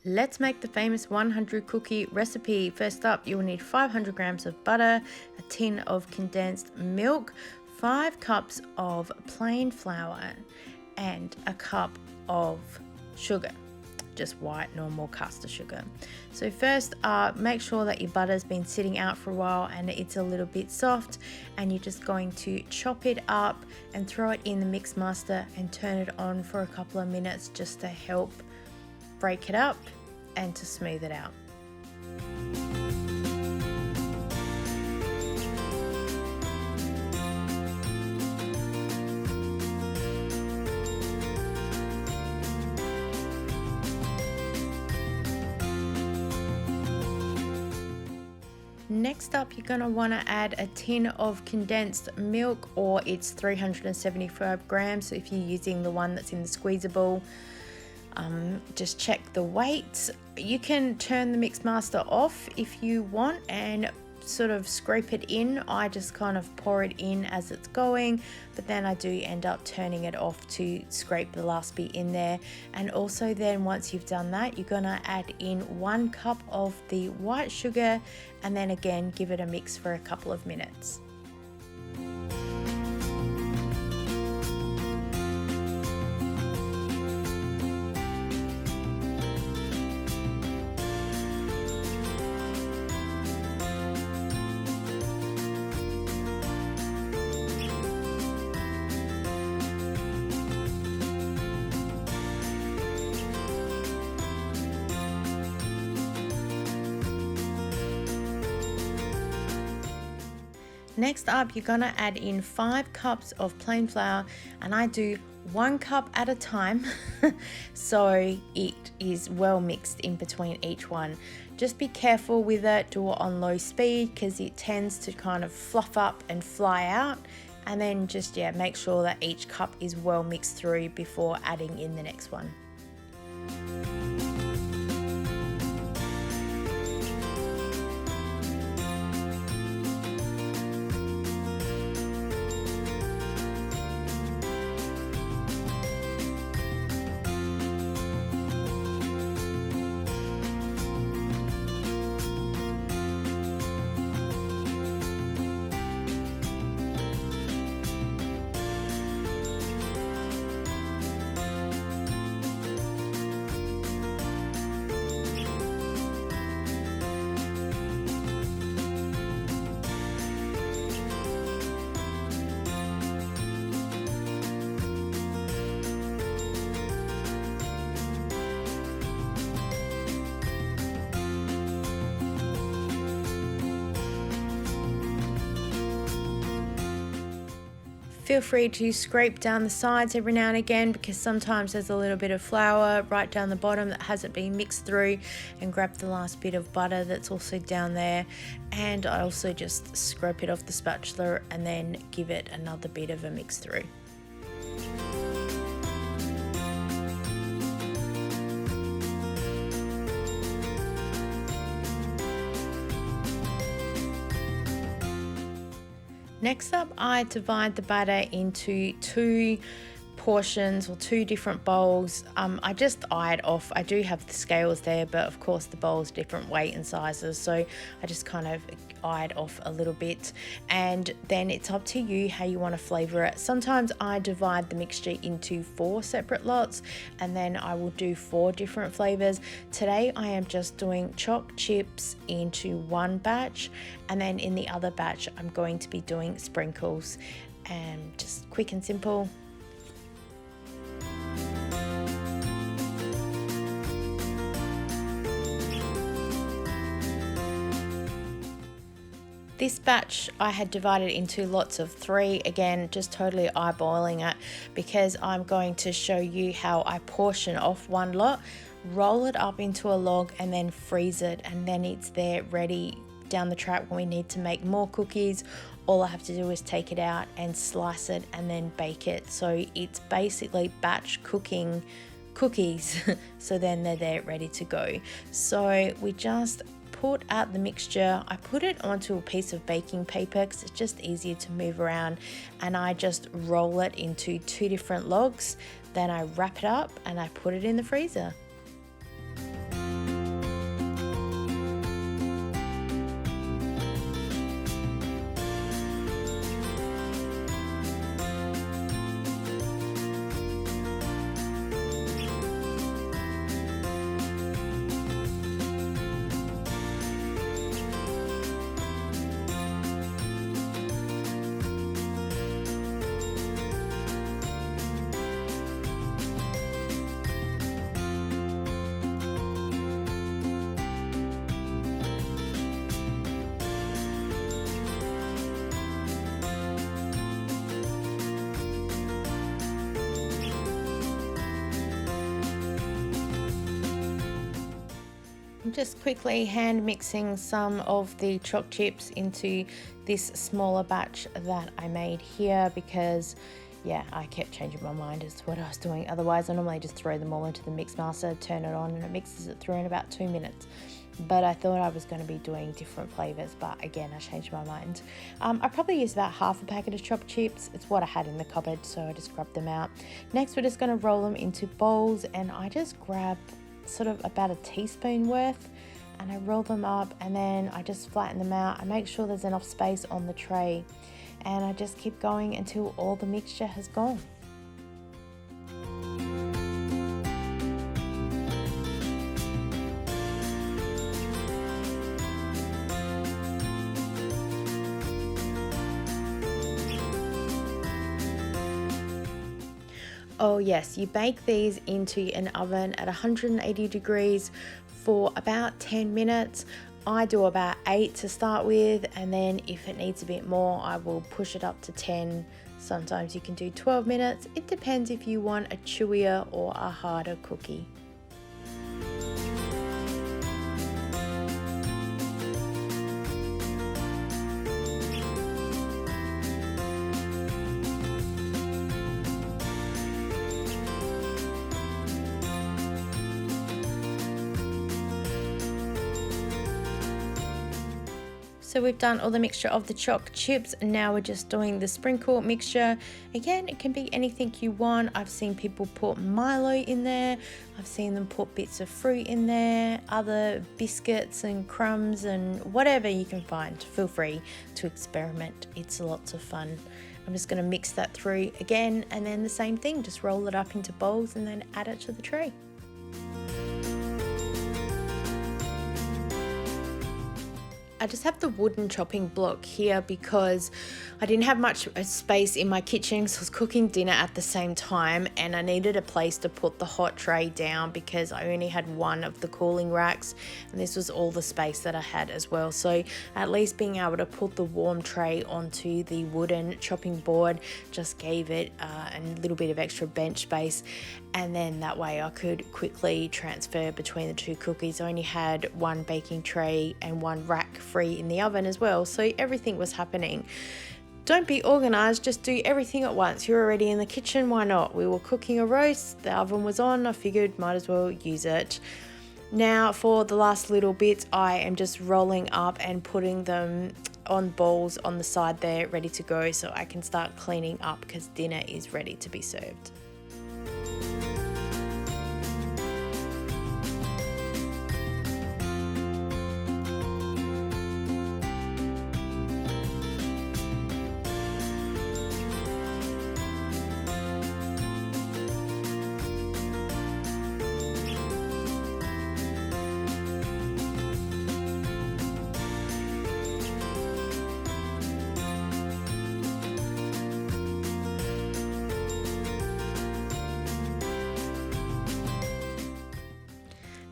Let's make the famous 100 cookie recipe. First up, you will need 500 grams of butter, a tin of condensed milk, 5 cups of plain flour, and a cup of sugar, just white normal caster sugar. So first, make sure that your butter's been sitting out for a while and it's a little bit soft, and you're just going to chop it up and throw it in the mix master and turn it on for a couple of minutes just to help break it up and to smooth it out. Next up, you're going to want to add a tin of condensed milk, or it's 375 grams. So if you're using the one that's in the squeezable, just check the weight. You can turn the mix master off if you want and sort of scrape it in. I just kind of pour it in as it's going, but then I do end up turning it off to scrape the last bit in there. And also then once you've done that, you're gonna add in 1 cup of the white sugar, and then again give it a mix for a couple of minutes. Next up, you're gonna add in 5 cups of plain flour, and I do 1 cup at a time so it is well mixed in between each one. Just be careful with it, do it on low speed because it tends to kind of fluff up and fly out, and then just make sure that each cup is well mixed through before adding in the next one. Feel free to scrape down the sides every now and again because sometimes there's a little bit of flour right down the bottom that hasn't been mixed through, and grab the last bit of butter that's also down there. And I also just scrape it off the spatula and then give it another bit of a mix through. Next up, I divide the batter into 2 portions or 2 different bowls. I just eye it off. I do have the scales there, but of course the bowl's different weight and sizes, so I just kind of eye it off a little bit, and then it's up to you how you want to flavor it. Sometimes I divide the mixture into 4 separate lots, and then I will do 4 different flavors. Today I am just doing choc chips into 1 batch, and then in the other batch I'm going to be doing sprinkles, and just quick and simple. This batch I had divided into lots of 3, again just totally eyeballing it because I'm going to show you how I portion off 1 lot, roll it up into a log and then freeze it, and then it's there ready down the track when we need to make more cookies. All I have to do is take it out and slice it and then bake it. So it's basically batch cooking cookies so then they're there ready to go. So we just put out the mixture. I put it onto a piece of baking paper because it's just easier to move around, and I just roll it into 2 different logs. Then I wrap it up and I put it in the freezer. I'm just quickly hand mixing some of the choc chips into this smaller batch that I made here because yeah, I kept changing my mind as to what I was doing. Otherwise, I normally just throw them all into the mix master, turn it on, and it mixes it through in about 2 minutes. But I thought I was going to be doing different flavors, but again, I changed my mind. I probably used about half a packet of chopped chips. It's what I had in the cupboard, so I just grabbed them out. Next, we're just going to roll them into bowls, and I just grab sort of about a teaspoon worth, and I roll them up, and then I just flatten them out. I make sure there's enough space on the tray, and I just keep going until all the mixture has gone. Oh yes, you bake these into an oven at 180 degrees for about 10 minutes. I do about 8 to start with, and then if it needs a bit more, I will push it up to 10. Sometimes you can do 12 minutes. It depends if you want a chewier or a harder cookie. So we've done all the mixture of the choc chips, and now we're just doing the sprinkle mixture. Again, it can be anything you want. I've seen people put Milo in there. I've seen them put bits of fruit in there, other biscuits and crumbs and whatever you can find. Feel free to experiment. It's lots of fun. I'm just going to mix that through again, and then the same thing, just roll it up into bowls and then add it to the tray. I just have the wooden chopping block here because I didn't have much space in my kitchen, so I was cooking dinner at the same time, and I needed a place to put the hot tray down because I only had one of the cooling racks, and this was all the space that I had as well. So at least being able to put the warm tray onto the wooden chopping board just gave it a little bit of extra bench space, and then that way I could quickly transfer between the two cookies. I only had one baking tray and one rack free in the oven as well, so everything was happening. Don't be organized, just do everything at once. You're already in the kitchen, why not? We were cooking a roast, the oven was on, I figured might as well use it. Now for the last little bits, I am just rolling up and putting them on balls on the side there, ready to go, so I can start cleaning up because dinner is ready to be served.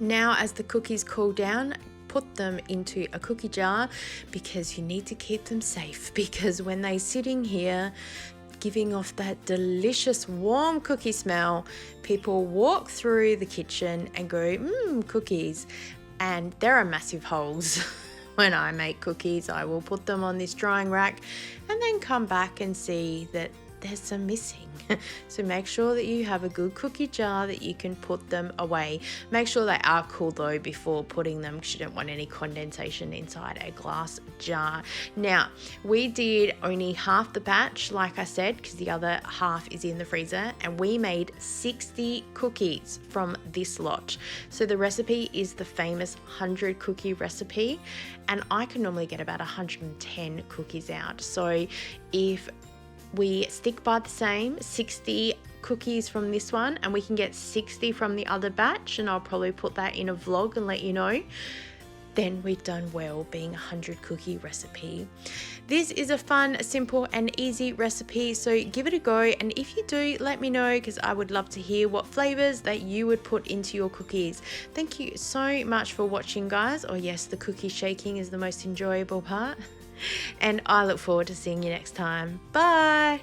Now as the cookies cool down, put them into a cookie jar because you need to keep them safe, because when they're sitting here giving off that delicious warm cookie smell, people walk through the kitchen and go, cookies, and there are massive holes. When I make cookies, I will put them on this drying rack and then come back and see that there's some missing. So make sure that you have a good cookie jar that you can put them away. Make sure they are cool though before putting them, because you don't want any condensation inside a glass jar. Now, we did only half the batch, like I said, because the other half is in the freezer, and we made 60 cookies from this lot. So the recipe is the famous 100 cookie recipe, and I can normally get about 110 cookies out. So if we stick by the same 60 cookies from this one, and we can get 60 from the other batch, and I'll probably put that in a vlog and let you know, then we've done well, being a 100 cookie recipe. This is a fun, simple and easy recipe, so give it a go, and if you do, let me know, because I would love to hear what flavors that you would put into your cookies. Thank you so much for watching, guys. Oh yes, the cookie shaking is the most enjoyable part. And I look forward to seeing you next time. Bye!